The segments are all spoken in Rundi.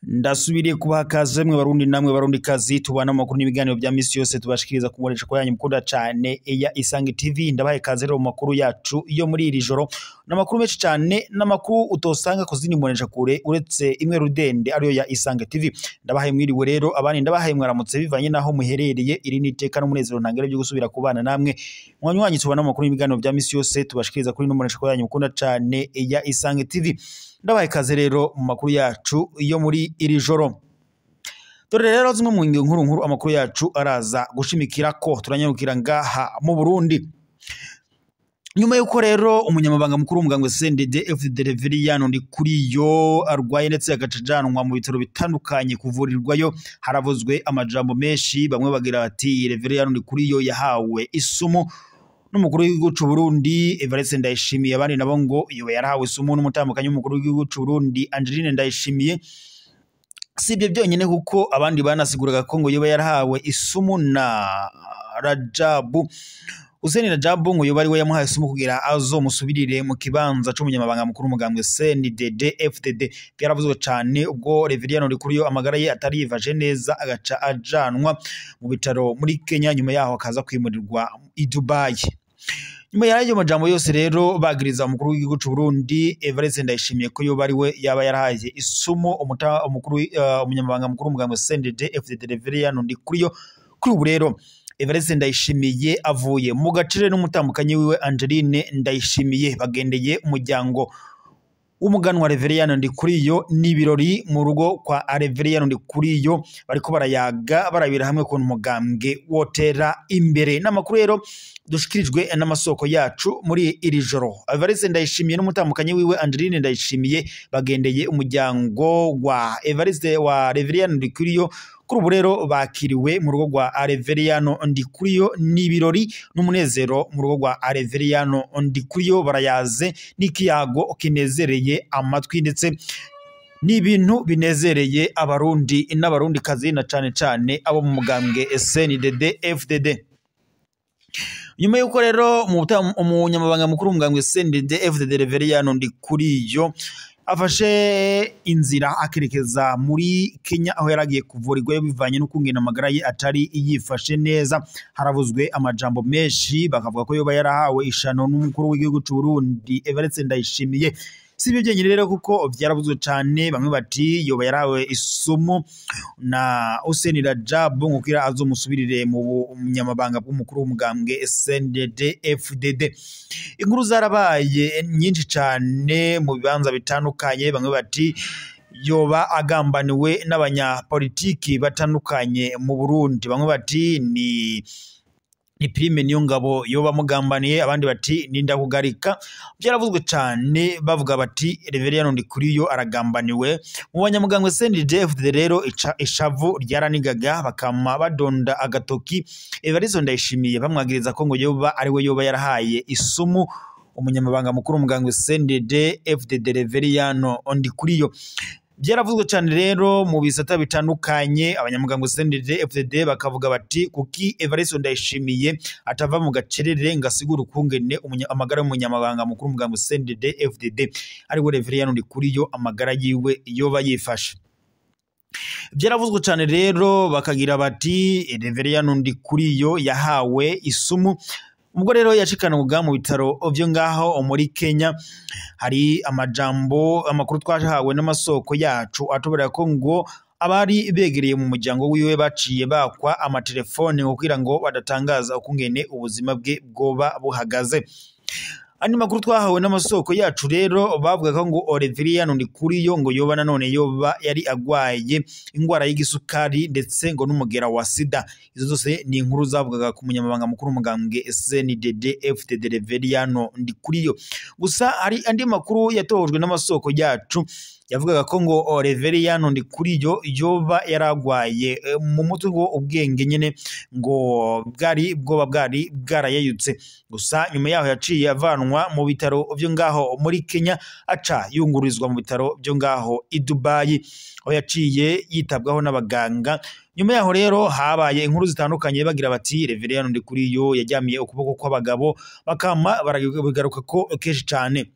Ndasubiriye kubaha kaze mwe barundi namwe barundi kazi tubana makuru n'ibiganiro bya misi yose tubashikiriza kubonesha ko yanyu mukunda cyane ya Isange TV. Ndabaye kaze rero mu makuru yacu iyo muri iri joro n'amakuru menshi cyane n'amakuru utosanga kuzini mbonesha kure uretse imwe rudende ariyo ya Isange TV. Ndabahaye mwiriwe rero abandi ndabahaye mwaramutse bivanye naho muherereye iri niteka n'umunezero ntangere byo gusubira kubana namwe mwanywanyi tubana makuru n'ibiganiro bya misi yose tubashikiriza kuri n'umbonesha ko yanyu mukunda cyane ya Isange TV. Ndabaye kaze rero mu makuru yacu iyo muri iri joro. Dore rero zimwe mu nkuru amakuru yacu araza gushimikira ko turanyarukira ngaha mu Burundi. Nyuma yuko rero umunyamabanga mukuru w'umugambwe CNDD-FDD Reveriyano Ndikuriyo arwaye ndetse agacajanwa mu bitaro bitandukanye kuvurirwayo, haravuzwe amajambo menshi, bamwe bagira bati Reveriyano Ndikuriyo yahawe isumu n'umukuru w'igihugu cy'u Burundi Evariste Ndayishimiye, abandi nabo ngo iyo yarahawe isumu n'umutambukanyi w'umukuru w'igihugu cy'u Burundi Angeline Ndayishimiye. Sibyo byonyine kuko abandi banasiguraga ko ngo yoba yarahawe isumu na Rajabu Hussein Rajabu, ngo yoba ari we yamuhaye isumu kugira azomusubirire mu kibanza c'umunyamabanga mukuru w'umugambwe CNDD-FDD. Byaravuzwe cyane ubwo Reveriyano Ndikuriyo amagara ye atari yivaje neza agaca ajanwa mu bitaro muri Kenya, nyuma yaho akaza kwimurirwa i Dubai. Nyuma y'ayo majambo yose rero bagiriza umukuru w'igihugu cy'u Burundi Evariste Ndayishimiye ko yoba ari we yaba yarahaye isumu umunyamabanga mukuru w'umugambwe CNDD-FDD Reveriyano Ndikuriyo. Kuri ubu rero Evariste Ndayishimiye avuye mu gacire n'umutambukanyi wiwe Angeline Ndayishimiye bagendeye umuryango w'umuganwa Reveriyano Ndikuriyo n'ibirori mu rugo kwa Reveriyano Ndikuriyo, bariko barayaga barabira hamwe ko umugambwe wotera imbere. N'amakuru rero dushikirijwe n'amasoko yacu muri iri joro. Evariste Ndayishimiye n'umutambukanyi wiwe Angeline Ndayishimiye bagendeye umuryango wa Evariste wa Reveriyano Ndikuriyo. Kuri ubu rero bakiriwe mu rugo rwa Reveriyano Ndikuriyo n'ibirori n'umunezero mu rugo rwa Reveriyano Ndikuriyo, barayaze n'ikiyago kinezereye amatwi ndetse n'ibintu binezereye abarundi n'abarundi kazi na cane cane abo mu mugambwe CNDD-FDD. Nyuma yuko rero umunyamabanga mukuru w'umugambwe CNDD-FDD Reveriyano Ndikuriyo afashe inzira akerekeza muri Kenya aho yaragiye kuvurirwa bivanye n'ukungena amagara ye atari yifashe neza, haravuzwe amajambo menshi bakavuga ko yoba yarahawe ishano n'umukuru w'igihugu cy'u Burundi Evariste Ndayishimiye. Sibyo byenyine rero kuko byaravuzwe cyane, bamwe bati yoba yarahawe isumu na Hussein Rajabu ngukira azomusubirire mu munyamabanga bw'umukuru w'umugambwe CNDD-FDD. Inkuru zarabaye nyinshi cyane mu bibanza bitandukanye, bamwe bati yoba agambaniwe n'abanyapolitiki batandukanye mu Burundi, bamwe bati ni Prime Niyongabo yoba mugambaniye, abandi bati Nindakugarika. Byaravuzwe cyane bavuga bati Reveriyano Ndikuriyo aragambaniwe. Mu banyamugambwe CNDD-FDD rero ishavu ryaranigaga bakama badonda agatoki Evariste Ndayishimiye bamwagiriza ko ngo yoba ari we yoba yarahaye isumu umunyamabanga mukuru w'umugambwe CNDD-FDD Reveriyano Ndikuriyo. Byaravuzwe cyane rero mu bisata bitandukanye, abanyamugambwe CNDD-FDD bakavuga bati kuki Evariste Ndayishimiye atava mu gacerere ngasigura ukungene amagara y'umunyamabanga mukuru w'umugambwe CNDD-FDD ari we Reveriyano Ndikuriyo amagara yiwe yoba yifashe. Byaravuzwe cyane rero bakagira bati Reveriyano Ndikuriyo yahawe isumu. Ubwo rero yashikanwaga mu bitaro byo ngaho muri Kenya, hari amajambo amakuru twahawe n'amasoko yacu atubera ko ngo abari begereye mu muryango wiwe baciye bakwa amatelefone kugira ngo badatangaza ukungene ubuzima bwe bwoba buhagaze. Andi makuru twahawe n'amasoko yacu rero bavuga ngo Reveriyano Ndikuriyo ngo yoba nanone yoba yari agwaye ingwara y'igisukari ndetse ngo n'umugera wa sida. Izo zose ni inkuru zavugaga ku munyamabanga mukuru w'umugambwe CNDD-FDD Reveriyano Ndikuriyo. Gusa hari andi makuru yatojwe n'amasoko yacu yavugaga ko ngo Reveriyano Ndikuriyo yoba yaragwaye mu mutwe ngo ubwenge nyene ngo bwari bwarayeyutse. Gusa nyuma yaho yaciye avanwa mu bitaro byo ngaho muri Kenya aca yungururizwa mu bitaro byo ngaho i Dubai aho yaciye yitabwaho n'abaganga. Nyuma yaho rero habaye inkuru zitandukanye bagira bati Reveriyano Ndikuriyo yajyamiye ukuboko kw'abagabo bakama barabigaruka ko kenshi cyane.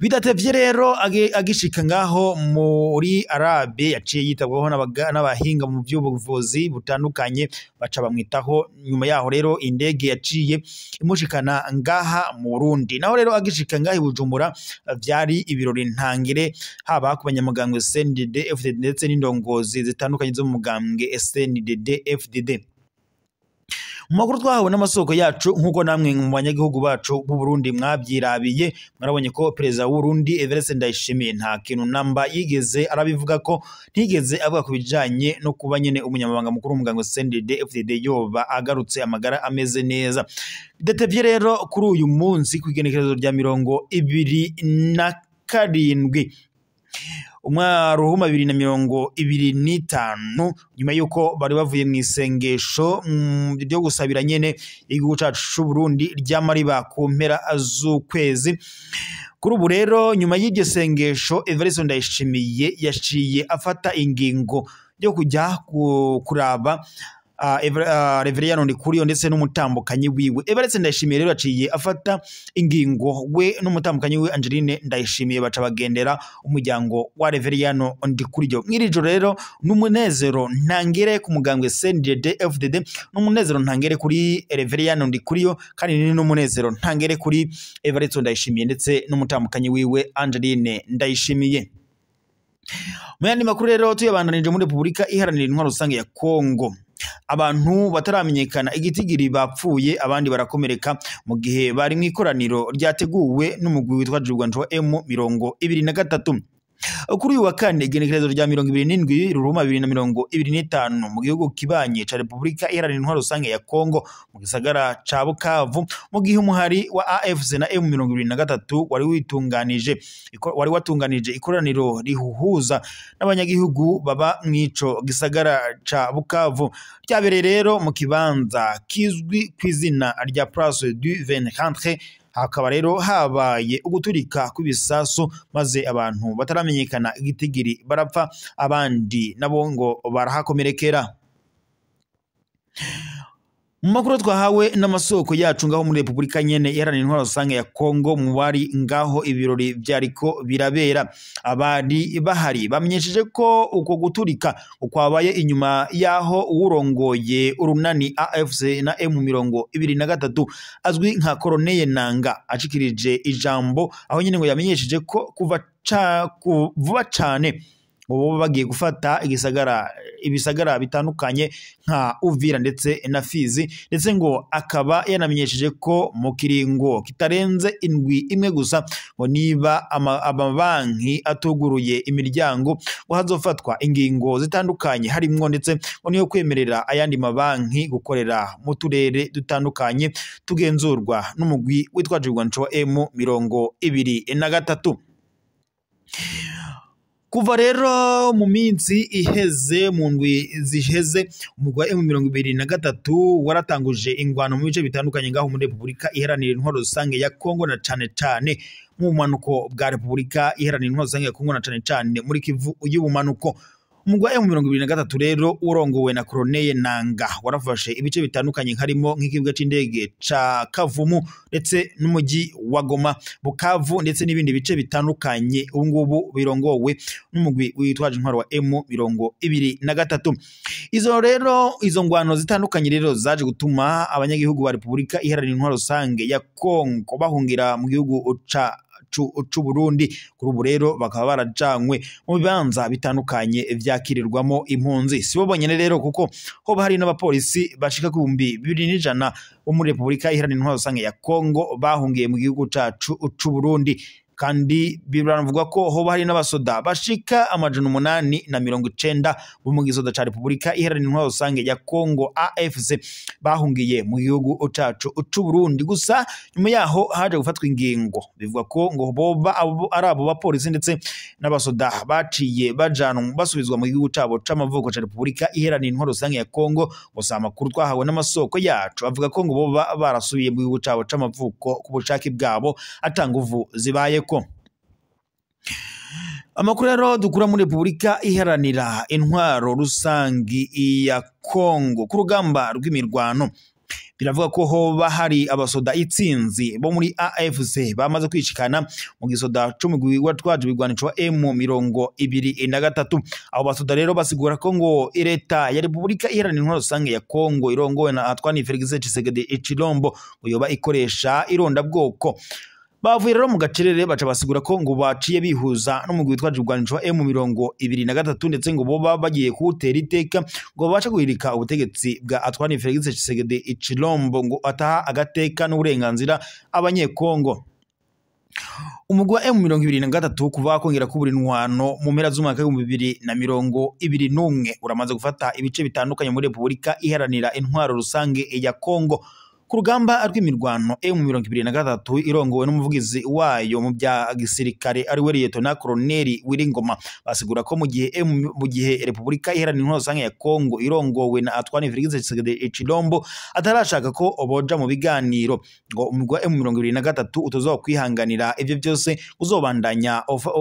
Bidatevye rero agishika ngaho muri Arabe yaciye yitabwaho n'abahinga mu by'ubuvuzi butandukanye baca bamwitaho. Nyuma yaho rero indege yaciye imushikana ngaha mu Burundi. Naho rero agishika ngaho i Bujumbura vyari ibirori ntangire haba ku banyamugambwe CNDD FDD ndetse n'indongozi zitandukanye zo mu mugambwe CNDD FDD. Makuru twahawe n'amasoko yacu nkuko namwe mu banyagihugu bacu b'u Burundi mwabyirabiye mwarabonye ko perezida w'u Burundi Evariste Ndayishimiye nta kintu namba yigeze arabivuga ko ntigeze avuga ku bijanye no kuba nyene umunyamabanga mukuru w'umugambwe CNDD FDD yoba agarutse amagara ameze neza. Bidatevye rero kuri uyu munsi kwigenekerezo rya 27 Ruhuma 2025 nyuma yuko bari bavuye mu isengesho ryo gusabira nyene igihugu cacu c'u Burundi ry'amariba ku mpera z'ukwezi. Kuri ubu rero nyuma y'iryo sengesho Evariste Ndayishimiye yaciye afata ingingo yo kujya kuraba Reveriyano Ndikuriyo ndetse n'umutambukanyi wiwe. Evariste Ndayishimiye rero aciye afata ingingo we n'umutambukanyi we Angeline Ndayishimiye baca bagendera umuryango wa Reveriyano Ndikuriyo. Mw'irijo rero n'umunezero ntangere ku mugambwe CNDD FDD, n'umunezero ntangere kuri Reveriyano Ndikuriyo, kandi ni n'umunezero ntangere kuri Evariste Ndayishimiye ndetse n'umutambukanyi wiwe Angeline Ndayishimiye. Muyandi makuru rero tuyabandanije muri Republika Iharanira Intwaro Rusange ya Kongo. Abantu bataramenyekana igitigiri bapfuye abandi barakomereka mu gihe bari mu ikoraniro ryateguwe n'umugwi witwa Jugwanjo M23. Kuri uyu wa kane igenekerezo rya 27 Ruhuma 2025 mu gihugu kibanye ca Republika Iharanira Intwaro Rusange ya Kongo mu gisagara ca Bukavu, mu gihe umuhari wa AFC na M23 wari watunganije ikoraniro rihuhuza n'abanyagihugu baba mwico gisagara ca Bukavu. Ryabereye rero mu kibanza kizwi kw'izina rya Place du 24. Hakaba rero habaye uguturika kw'ibisasu maze abantu bataramenyekana igitigiri barapfa abandi nabo ngo barahakomerekera. Mu makuru twahawe n'amasoko yacu ngaho muri Republika nyene Iharanira Intwaro Rusange ya Kongo mu bari ngaho ibirori byariko birabera, abari bahari bamenyesheje ko uko guturika ukwabaye inyuma yaho uwurongoye urunani AFC na M23 azwi nka Colonel Nanga ashikirije ijambo aho nyene ngo yamenyesheje ko kuva vuba cane ubu bagiye gufata ibisagara bitandukanye nka Uvira ndetse na Fizi, ndetse ngo akaba yanamenyesheje ko mu kiringo kitarenze indwi imwe gusa ngo niba amabanki atuguruye imiryango ngo hazofatwa ingingo zitandukanye harimwo ndetse ngo niyo kwemerera ayandi mabanki gukorera mu turere dutandukanye tugenzurwa n'umugwi witwa Jugwanjo M23. Kuva rero mu minsi iheze mu ndwi ziheze umugwi wa M23 waratanguje ingwano mu bice bitandukanye ngaho muri Republika Iharanira Intwaro Rusange ya Kongo na cane mu manuko bwa Republika Iharanira Intwaro Rusange ya Kongo na cane muri Kivu y'ubumanuko. Umugwi wa M23 rero urongowe na Colonel Nanga warafashe ibice bitandukanye harimo nk'ikibuga c'indege ca Kavumu ndetse n'umuji wa Goma, Bukavu ndetse n'ibindi bice bitandukanye ubungubu birongowe n'umugwi witwaje intwaro wa M23. Izo ngwano zitandukanye rero zaje gutuma abanyagihugu ba Republika Iharanira Intwaro Rusange ya Kongo bahungira mu gihugu c'u Burundi. Kuri ubu rero bakaba barajanywe mu bibanza bitandukanye vyakirirwamo impunzi. Sibo bonyene rero kuko hoba hari n'abapolisi bashika ku 2100 bo muri Republika Iharanira Intwaro Rusange ya Kongo bahungiye mu gihugu cacu c'u Burundi. kandi biravuga ko hoba hari n'abasoda bashika 890 bo mu gisoda ca Republika Iharanira Intwaro Rusange ya Kongo AFC bahungiye mu gihugu cacu c'u Burundi. Gusa nyuma yaho haje gufatwa ingingo bivuga ko ngo boba ari abo bapolisi ndetse n'abasoda baciye bajanwa basubizwa mu gihugu cabo c'amavuko ca Republika Iharanira Intwaro Rusange ya Kongo. Gusa amakuru twahawe n'amasoko yacu avuga ko ngo boba barasubiye mu gihugu cabo c'amavuko ku bushake bwabo atanguvu zibayeko. Amakuru rero dukura muri Republika Iharanira Intwaro Rusange ya Kongo ku rugamba rw'imirwano biravuga ko hoba hari abasoda itsinzi bo muri AFC bamaze kwishikana mu gisoda c'umugwi watwaje ibigwanisho M23. Abo basoda rero basigura ko ngo leta ya Republika Iharanira Intwaro Rusange ya Kongo irongowe na Antoine Felix Tshisekedi Tshilombo yoba ikoresha ironda bwoko. Bavuye rero mu gacerere baca basigura ko ngo baciye bihuza no mu gwitwaje ubwanisho M23 ndetse ngo boba bagiye kuwutera iteka ngo baca guhirika ubutegetsi bwa Antoine Felix Tshisekedi Tshilombo ngo ataha agateka n'uburenganzira abanyekongo. Umugwi wa M23 kuva kongera kubura intwano mu mpera z'umwaka wa 2021 uramaze gufata ibice bitandukanye muri Republika Iharanira Intwaro Rusange ya Kongo. Ku rugamba rw'imirwano M23 irongowe n'umuvugizi wayo mu bya gisirikare ari we Lieutenant Colonel Wiringoma basigura ko mu gihe Republika Iharanira Intwaro Rusange ya Kongo irongowe na Antoine Felix Tshisekedi Tshilombo atarashaka ko oboja mu biganiro ngo umugwa M23 utozo kwihanganira ivyo byose uzobandanya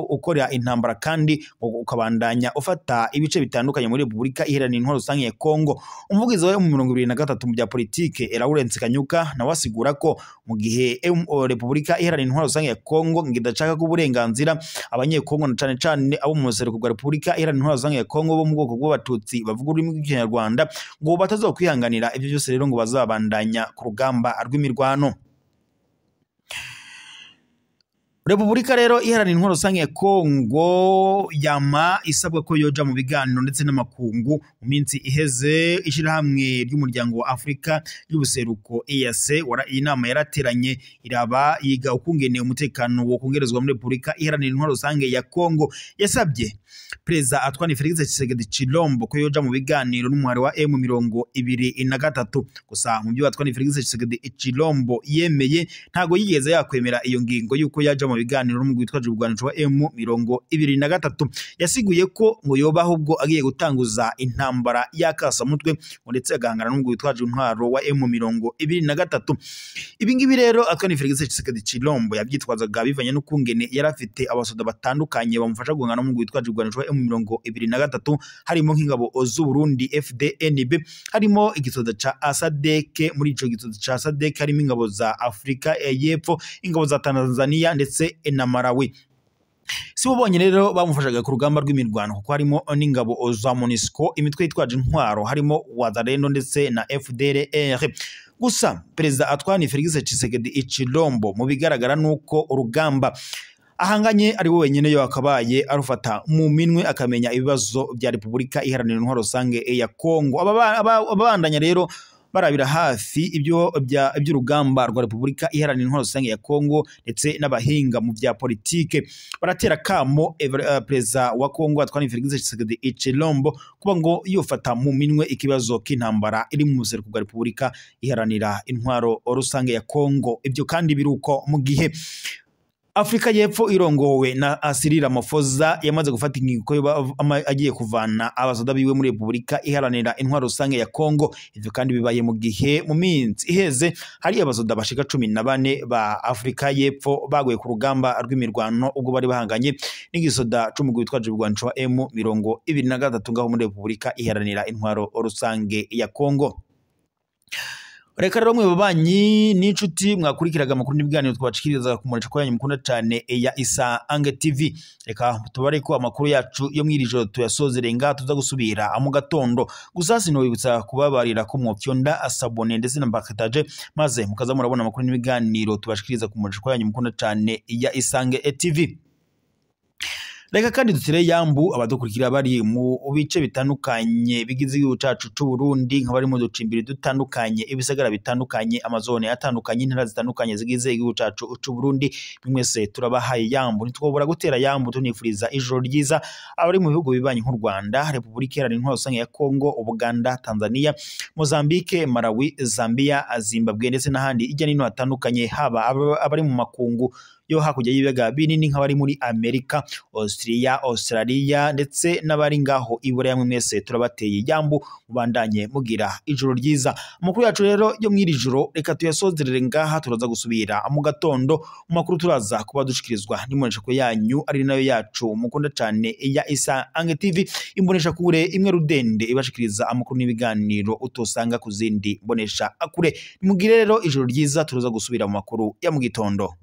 ukora intambara kandi ukabandanya ufata ibice bitandukanye muri Republika Iharanira Intwaro Rusange ya Kongo. Umuvugizi wa M23 mu bya politike Laurent Kanyuka na wasigura ko mu gihe Republika Iharanira Intwaro Rusange ya Kongo ngidashaka ko uburenganzira abanyekongo na cane cane abo mu museruko bwa Republika Iharanira Intwaro Rusange ya Kongo bo mu bwoko bw'abatutsi bavuga ururimi rw'ikinyarwanda ngo batazokwihanganira ivyo byose rero ngo bazabandanya ku rugamba rw'imirwano. Republika rero Iharanira Intwaro Rusange ya Kongo yama isabwa ko yoja mu biganiro ndetse n'amakungu mu minsi iheze ishirahamwe ry'umuryango wa Afrika y'ubuseruko EAC inama yarateranye iraba yiga ukungene umutekano wo kongerezwa muri Republika Iharanira Intwaro Rusange ya Kongo. Yasabye Perezida Antoine Felix Tshisekedi Tshilombo ko yoja mu biganiro n'umuhari wa M23. Gusa mu byo Antoine Felix Tshisekedi Tshilombo yemeye ntago yigeze yakwemera iyo ngingo yuko yaja mu biganiro n'umugwi witwaje ubwanisho wa M23. Yasiguye ko ngo yoba ahubwo agiye gutanguza intambara yakasa mutwe ndetse agahangana n'umugwi witwaje intwaro wa M23. Ibingibi rero Antoine Felix Tshisekedi Tshilombo yabyitwazaga bivanye no kungene yarafite abasoda batandukanye bamufasha guhangana n'umugwi witwaje ubwanisho wa M23 harimo nk'ingabo z'u Burundi FDNB, harimo igisoda ca SADC. Muri ico gisoda ca SADC harimo ingabo za Afrika y'Epfo, ingabo za Tanzania ndetse na Malawi. Si bo bonyene rero bamufashaga ku rugamba rw'imirwano kuko harimo n'ingabo za MONUSCO, imitwe yitwaje intwaro harimo Wazalendo ndetse na FDLR. Gusa Perezida Antoine Felix Tshisekedi Tshilombo mu bigaragara nuko urugamba ahanganye ari we wenyene yo akabaye arufata mu minwe akamenya ibibazo bya Republika Iharanira Intwaro Rusange ya Kongo. Ababandanya rero barabira hafi iby'urugamba rwa Republika Iharanira Intwaro Rusange ya Kongo ndetse n'abahinga mu bya politike baratera kamo Perezida wa Kongo Antoine Felix Tshisekedi Tshilombo kuba ngo yofata mu minwe ikibazo k'intambara iri mu museruko bwa Republika Iharanira Intwaro Rusange ya Kongo. Ibyo kandi biruko mu gihe Afrika y'Epfo irongowe na Cyril Ramaphosa yamaze gufata ingingo ko agiye kuvana abasoda biwe muri Republika Iharanira Intwaro Rusange ya Kongo. Ivyo kandi bibaye mu gihe mu minsi iheze hari abasoda bashika 14 ba Afrika y'Epfo baguye ku rugamba rw'imirwano ubwo bari bahanganye n'igisoda c'umugwi witwaje ubwanisho wa M23 ngaho muri Republika Iharanira Intwaro Rusange ya Kongo. Reka rero mwe babanyi n'inshuti mwakurikiraga amakuru n'ibiganiro twabashikiriza ku murecho kwanyu mukunda cyane ya Isange TV. Reka tubare ko amakuru yacu yo mwirijoro tuyasozerenga tuza gusubira mu gatondo. Gusa sinobibutsa kubabarira ko mwofyonda asabone ndetse nambakataje maze mukaza murabona amakuru n'ibiganiro tubashikiriza ku murecho kwanyu mukunda cyane ya Isange TV. Reka kandi dutire yambu abadukurikira bari mu bice bitandukanye bigize igihugu cacu c'u Burundi nk'abari mu ducimbiri dutandukanye ibisagara bitandukanye amazone atandukanye intara zitandukanye zigize igihugu cacu c'u Burundi mwese turabahaye yambu ntitwobora gutera yambu tunifuriza ijoro ryiza abari mu bihugu bibanyi nk'u Rwanda Republika Iharanira Rusange ya Kongo Ubuganda Tanzania Mozambique Malawi Zambia Zimbabwe ndetse n'ahandi ijya nino hatandukanye haba abari mu makungu yo hakurya y'ibiyaga binini nk'abari muri Amerika Australia ndetse n'abari ngaho Iburaya mwese turabateye yambu mubandanye mugira ijoro ryiza amakuru yacu rero yo mwiri joro reka tuyasozerere ngaha turaza gusubira mu gatondo mu makuru turaza kuba dushikirizwa n'imbonesha ko yanyu ari nayo yacu mukunda cyane ya Isange TV imbonesha kure imwe rudende ibashikiriza amakuru n'ibiganiro utosanga ku zindi mbonesha akure nimugire rero ijoro ryiza turaza gusubira mu makuru ya mu gitondo.